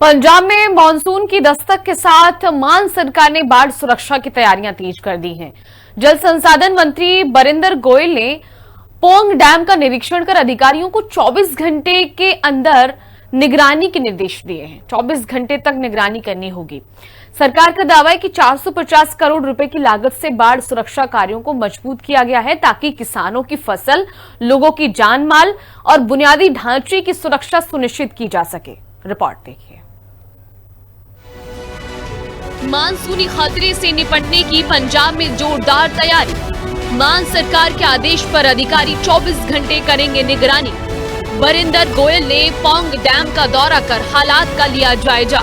पंजाब में मानसून की दस्तक के साथ मान सरकार ने बाढ़ सुरक्षा की तैयारियां तेज कर दी हैं। जल संसाधन मंत्री बरिंदर गोयल ने पोंग डैम का निरीक्षण कर अधिकारियों को 24 घंटे के अंदर निगरानी के निर्देश दिए हैं। 24 घंटे तक निगरानी करनी होगी। सरकार का दावा है कि 450 करोड़ रुपए की लागत से बाढ़ सुरक्षा कार्यों को मजबूत किया गया है ताकि किसानों की फसल, लोगों की जान माल और बुनियादी ढांचे की सुरक्षा सुनिश्चित की जा सके। रिपोर्ट देखिए। मानसूनी खतरे से निपटने की पंजाब में जोरदार तैयारी। मान सरकार के आदेश पर अधिकारी 24 घंटे करेंगे निगरानी। बरिंदर गोयल ने पोंग डैम का दौरा कर हालात का लिया जायजा।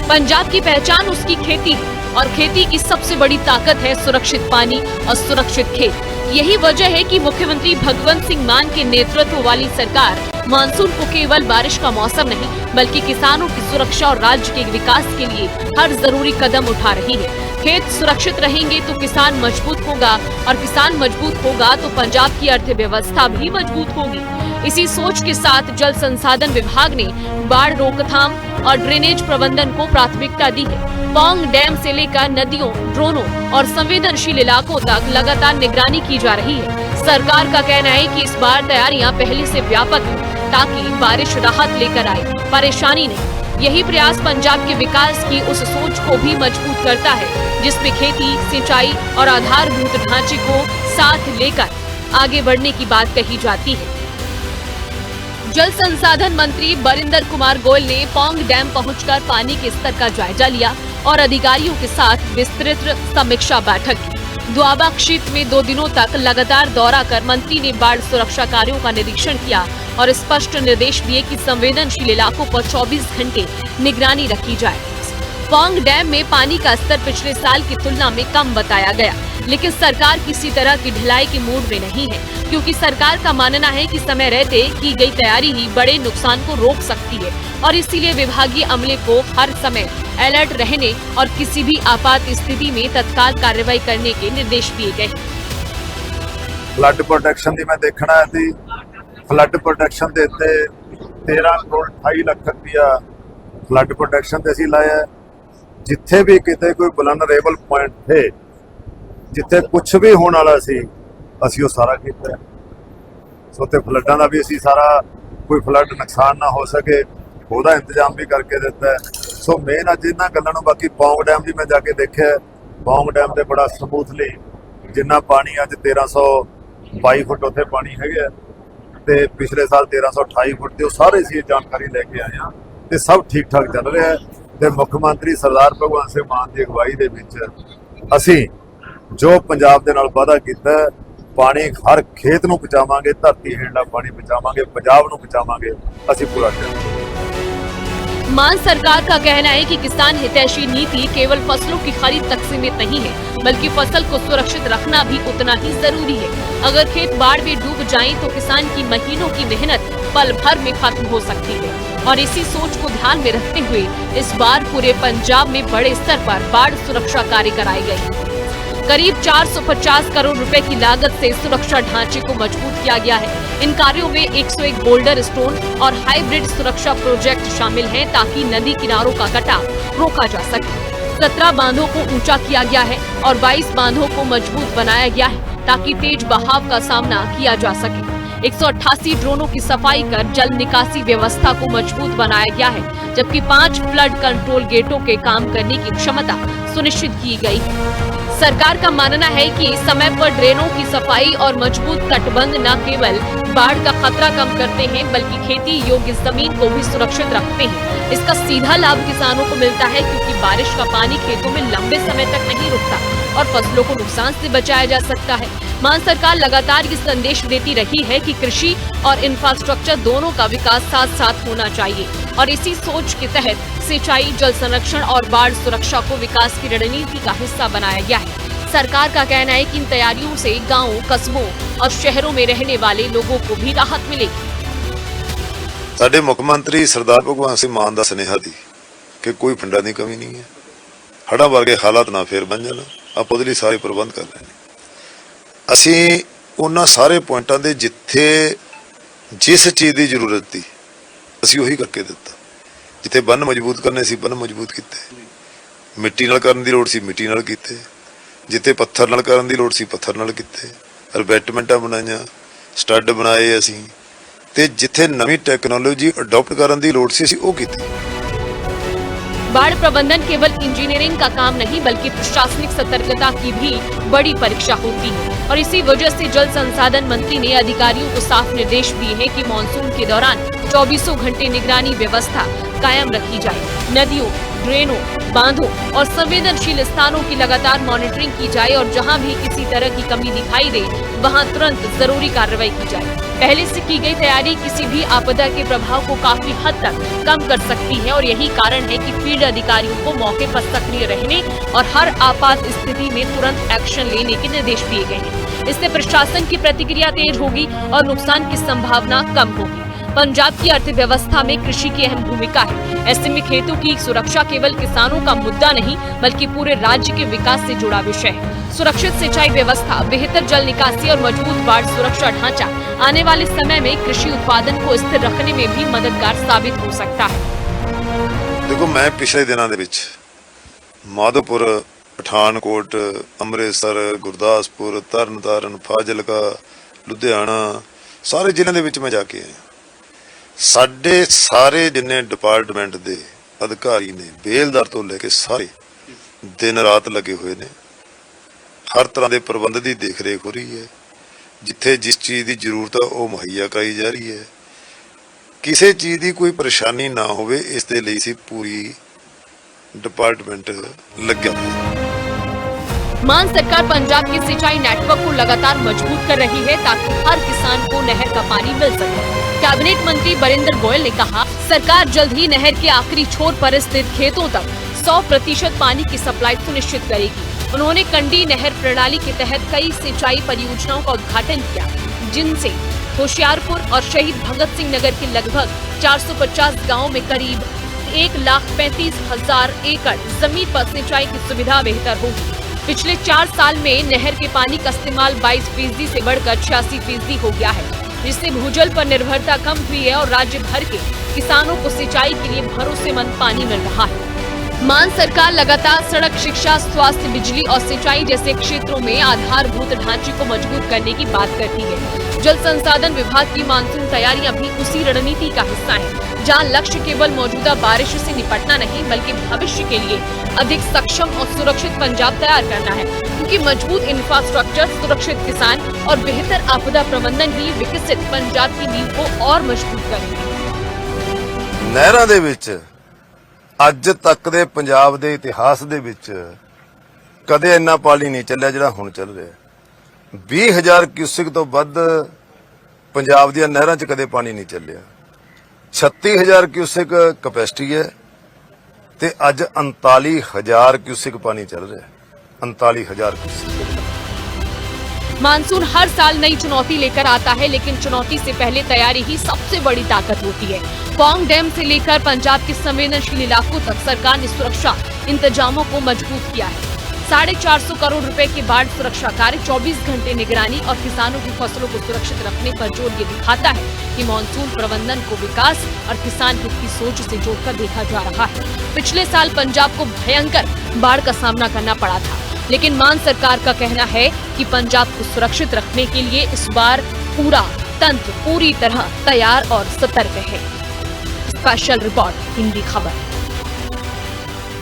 पंजाब की पहचान उसकी खेती है और खेती की सबसे बड़ी ताकत है सुरक्षित पानी और सुरक्षित खेत। यही वजह है कि मुख्यमंत्री भगवंत सिंह मान के नेतृत्व वाली सरकार मानसून को केवल बारिश का मौसम नहीं बल्कि किसानों की सुरक्षा और राज्य के विकास के लिए हर जरूरी कदम उठा रही है। खेत सुरक्षित रहेंगे तो किसान मजबूत होगा और किसान मजबूत होगा तो पंजाब की अर्थव्यवस्था भी मजबूत होगी। इसी सोच के साथ जल संसाधन विभाग ने बाढ़ रोकथाम और ड्रेनेज प्रबंधन को प्राथमिकता दी है। पोंग डैम से लेकर नदियों, ड्रोनों और संवेदनशील इलाकों तक लगातार निगरानी की जा रही है। सरकार का कहना है कि इस बार तैयारियां पहले से व्यापक हैं ताकि बारिश राहत लेकर आए, परेशानी नहीं। यही प्रयास पंजाब के विकास की उस सोच को भी मजबूत करता है जिसमें खेती, सिंचाई और आधारभूत ढांचे को साथ लेकर आगे बढ़ने की बात कही जाती है। जल संसाधन मंत्री बरिंदर कुमार गोयल ने पोंग डैम पहुंचकर पानी के स्तर का जायजा लिया और अधिकारियों के साथ विस्तृत समीक्षा बैठक की। दोआबा क्षेत्र में 2 दिनों तक लगातार दौरा कर मंत्री ने बाढ़ सुरक्षा कार्यों का निरीक्षण किया और स्पष्ट निर्देश दिए कि संवेदनशील इलाकों पर 24 घंटे निगरानी रखी जाए। पोंग डैम में पानी का स्तर पिछले साल की तुलना में कम बताया गया, लेकिन सरकार किसी तरह की ढिलाई के मूड में नहीं है क्योंकि सरकार का मानना है कि समय रहते की गई तैयारी ही बड़े नुकसान को रोक सकती है और इसीलिए विभागीय अमले को हर समय अलर्ट रहने और किसी भी आपात स्थिति में तत्काल कार्रवाई करने के निर्देश दिए गए। फ्लड प्रोटेक्शन की मैं देखना है। फ्लड प्रोटेक्शन के 13 करोड़ 28 लाख रुपया फ्लड प्रोटेक्शन से असीं लाया। जिथे भी किते कोई वल्नरेबल पॉइंट थे, जिथे कुछ भी होने वाला सी, असीं वो सारा किया। सो ते फ्लडां दा भी असीं सारा कोई फ्लड नुकसान ना हो सके ਉਹਦਾ इंतजाम भी करके दिता है। सो मेन अज इन्हां गल्लां नूं बाकी पोंग डैम भी मैं जाके देखिया। पोंग डैम ते बड़ा समूथली जिन्ना पानी अज 1322 फुट उत्थे पानी है ते पिछले साल 1328 फुट ते सारे सी जानकारी लैके आए हैं ते सब ठीक ठाक चल रहा है। ते मुख्यमंत्री सरदार भगवंत सिंह मान की अगवाई दे विच असीं जो पंजाब दे नाल वादा कीता पानी हर खेत नूं बचावांगे, धरती हेठला पानी बचावांगे, पंजाब नूं बचावांगे, असीं पूरा करेंगे। मान सरकार का कहना है कि किसान हितैषी नीति केवल फसलों की खरीद तक सीमित नहीं है बल्कि फसल को सुरक्षित रखना भी उतना ही जरूरी है। अगर खेत बाढ़ में डूब जाएं तो किसान की महीनों की मेहनत पल भर में खत्म हो सकती है और इसी सोच को ध्यान में रखते हुए इस बार पूरे पंजाब में बड़े स्तर पर बाढ़ सुरक्षा कार्य कराए गए। करीब 450 करोड़ रुपए की लागत से सुरक्षा ढांचे को मजबूत किया गया है। इन कार्यों में 101 बोल्डर स्टोन और हाइब्रिड सुरक्षा प्रोजेक्ट शामिल हैं ताकि नदी किनारों का कटाव रोका जा सके। 17 बांधों को ऊंचा किया गया है और 22 बांधों को मजबूत बनाया गया है ताकि तेज बहाव का सामना किया जा सके। 188 ड्रोनों की सफाई कर जल निकासी व्यवस्था को मजबूत बनाया गया है जबकि 5 फ्लड कंट्रोल गेटों के काम करने की क्षमता सुनिश्चित की गई है। सरकार का मानना है कि समय पर ड्रेनों की सफाई और मजबूत तटबंध न केवल बाढ़ का खतरा कम करते हैं बल्कि खेती योग्य जमीन को भी सुरक्षित रखते हैं। इसका सीधा लाभ किसानों को मिलता है क्योंकि बारिश का पानी खेतों में लंबे समय तक नहीं रुकता और फसलों को नुकसान से बचाया जा सकता है। मान सरकार लगातार ये संदेश देती रही है कि कृषि और इंफ्रास्ट्रक्चर दोनों का विकास साथ साथ होना चाहिए और इसी सोच के तहत सिंचाई, जल संरक्षण और बाढ़ सुरक्षा को विकास की रणनीति का हिस्सा बनाया गया है। सरकार का कहना है कि इन तैयारियों से गांवों, कस्बों और शहरों में रहने वाले लोगों को भी राहत मिलेगी। साडे मुख्यमंत्री सरदार भगवंत सिंह मान दा सुनेहा दी कि कोई फंडा की कमी नहीं है। हड़ा वर्गे हालात ना फिर बन जाना, आप ਉਹਦੇ ਲਈ सारे प्रबंध कर रहे हैं। ਅਸੀਂ ਉਹਨਾਂ सारे पॉइंटां ਦੇ जिथे जिस चीज़ की जरूरत थी ਅਸੀਂ ਉਹੀ ਕਰਕੇ ਦਿੱਤਾ। ਜਿੱਥੇ ਬੰਨ ਮਜ਼ਬੂਤ ਕਰਨੇ ਸੀ ਬੰਨ ਮਜ਼ਬੂਤ ਕੀਤੇ, ਮਿੱਟੀ ਨਾਲ ਕਰਨ ਦੀ ਲੋੜ ਸੀ ਮਿੱਟੀ ਨਾਲ ਕੀਤੇ, ਜਿੱਥੇ ਪੱਥਰ ਨਾਲ ਕਰਨ ਦੀ ਲੋੜ ਸੀ ਪੱਥਰ ਨਾਲ ਕੀਤੇ, ਰਿਬੈਟਮੈਂਟਾਂ ਬਣਾਈਆਂ, ਸਟੱਡ ਬਣਾਏ ਅਸੀਂ, ਤੇ ਜਿੱਥੇ ਨਵੀਂ ਟੈਕਨੋਲੋਜੀ ਅਡਾਪਟ ਕਰਨ ਦੀ ਲੋੜ ਸੀ ਅਸੀਂ ਉਹ ਕੀਤੀ। बाढ़ प्रबंधन केवल इंजीनियरिंग का काम नहीं बल्कि प्रशासनिक सतर्कता की भी बड़ी परीक्षा होती है और इसी वजह से जल संसाधन मंत्री ने अधिकारियों को साफ निर्देश दिए हैं कि मानसून के दौरान 24 घंटे निगरानी व्यवस्था कायम रखी जाए। नदियों, ड्रेनों, बांधों और संवेदनशील स्थानों की लगातार मॉनिटरिंग की जाए और जहां भी किसी तरह की कमी दिखाई दे वहां तुरंत जरूरी कार्रवाई की जाए। पहले से की गई तैयारी किसी भी आपदा के प्रभाव को काफी हद तक कम कर सकती है और यही कारण है कि फील्ड अधिकारियों को मौके पर सक्रिय रहने और हर आपात स्थिति में तुरंत एक्शन लेने के निर्देश दिए गए हैं। इससे प्रशासन की प्रतिक्रिया तेज होगी और नुकसान की संभावना कम होगी। पंजाब की अर्थव्यवस्था में कृषि की अहम भूमिका है। ऐसे में खेतों की सुरक्षा केवल किसानों का मुद्दा नहीं बल्कि पूरे राज्य के विकास से जुड़ा विषय है। सुरक्षित सिंचाई व्यवस्था, बेहतर जल निकासी और मजबूत बाढ़ सुरक्षा ढांचा आने वाले समय में कृषि उत्पादन को स्थिर रखने में भी मददगार साबित हो सकता है। देखो, मैं पिछले दिनों ਦੇ ਵਿੱਚ ਮਾਧੋਪੁਰ, ਪਠਾਨਕੋਟ, ਅੰਮ੍ਰਿਤਸਰ, ਗੁਰਦਾਸਪੁਰ, ਤਰਨਤਾਰਨ, ਫਾਜ਼ਿਲਕਾ, ਲੁਧਿਆਣਾ ਸਾਰੇ ਜ਼ਿਲ੍ਹਿਆਂ ਦੇ ਵਿੱਚ ਮੈਂ ਜਾ ਕੇ ਆਇਆ। ਸਾਡੇ ਸਾਰੇ ਜਿੰਨੇ ਡਿਪਾਰਟਮੈਂਟ ਦੇ ਅਧਿਕਾਰੀ ਨੇ, ਬੇਲਦਾਰ ਤੋਂ ਲੈ ਕੇ ਸਾਰੇ ਦਿਨ ਰਾਤ ਲੱਗੇ ਹੋਏ ਨੇ। ਹਰ ਤਰ੍ਹਾਂ ਦੇ ਪ੍ਰਬੰਧ ਦੀ ਦੇਖ ਰੇਖ ਹੋ ਰਹੀ ਹੈ। ਜਿੱਥੇ ਜਿਸ ਚੀਜ਼ ਦੀ ਜ਼ਰੂਰਤ ਹੈ ਉਹ ਮੁਹੱਈਆ ਕਰਾਈ ਜਾ ਰਹੀ ਹੈ। ਕਿਸੇ ਚੀਜ਼ ਦੀ ਕੋਈ ਪਰੇਸ਼ਾਨੀ ਨਾ ਹੋਵੇ ਇਸ ਦੇ ਲਈ ਸੀ ਪੂਰੀ डिपार्टमेंट लग गया। मान सरकार पंजाब के सिंचाई नेटवर्क को लगातार मजबूत कर रही है ताकि हर किसान को नहर का पानी मिल सके। कैबिनेट मंत्री बरिंदर गोयल ने कहा, सरकार जल्द ही नहर के आखिरी छोर पर स्थित खेतों तक 100% पानी की सप्लाई सुनिश्चित करेगी। उन्होंने कंडी नहर प्रणाली के तहत कई सिंचाई परियोजनाओं का उद्घाटन किया, जिनसे होशियारपुर और शहीद भगत सिंह नगर के लगभग 450 गाँव में करीब 1,35,000 एकड़ जमीन पर सिंचाई की सुविधा बेहतर होगी। पिछले 4 साल में नहर के पानी का इस्तेमाल 22% से बढ़कर 86% हो गया है, जिससे भूजल पर निर्भरता कम हुई है और राज्य भर के किसानों को सिंचाई के लिए भरोसेमंद पानी मिल रहा है। मान सरकार लगातार सड़क, शिक्षा, स्वास्थ्य, बिजली और सिंचाई जैसे क्षेत्रों में आधारभूत ढांचे को मजबूत करने की बात करती है। जल संसाधन विभाग की मानसून तैयारियां भी उसी रणनीति का हिस्सा है, जहां लक्ष्य केवल मौजूदा बारिश से निपटना नहीं बल्कि भविष्य के लिए अधिक सक्षम और सुरक्षित पंजाब तैयार करना है, क्योंकि मजबूत इंफ्रास्ट्रक्चर, सुरक्षित किसान और बेहतर आपदा प्रबंधन ही विकसित पंजाब की नींव को और मजबूत करेंगे। ਨਹਿਰਾਂ ਦੇ ਵਿੱਚ ਅੱਜ ਤੱਕ ਦੇ ਪੰਜਾਬ ਦੇ ਇਤਿਹਾਸ ਦੇ ਵਿੱਚ ਕਦੇ ਇੰਨਾ ਪਾਣੀ ਨਹੀਂ ਚੱਲਿਆ ਜਿਹੜਾ ਹੁਣ ਚੱਲ ਰਿਹਾ। 20,000 ਕਿਊਸਿਕ ਤੋਂ ਵੱਧ ਪੰਜਾਬ ਦੀਆਂ ਨਹਿਰਾਂ 'ਚ ਕਦੇ ਪਾਣੀ ਨਹੀਂ ਚੱਲਿਆ। 36,000 ਕਿਊਸਿਕ ਕਪੈਸਿਟੀ ਹੈ ਤੇ ਅੱਜ 39,000 ਕਿਊਸਿਕ ਪਾਣੀ ਚੱਲ ਰਿਹਾ। 39,000 ਕਿਊਸਿਕ। मानसून हर साल नई चुनौती लेकर आता है, लेकिन चुनौती से पहले तैयारी ही सबसे बड़ी ताकत होती है। पौंग डैम से लेकर पंजाब के संवेदनशील इलाकों तक सरकार ने सुरक्षा इंतजामों को मजबूत किया है। 450 करोड़ रुपए के बाढ़ सुरक्षा कार्य, 24 घंटे निगरानी और किसानों की फसलों को सुरक्षित रखने पर जोर ये दिखाता है कि मानसून प्रबंधन को विकास और किसान हित की सोच से जोड़कर देखा जा रहा है। पिछले साल पंजाब को भयंकर बाढ़ का सामना करना पड़ा था, लेकिन मान सरकार का कहना है कि पंजाब को सुरक्षित रखने के लिए इस बार पूरा तंत्र पूरी तरह तैयार और सतर्क है। स्पेशल रिपोर्ट, हिंदी खबर।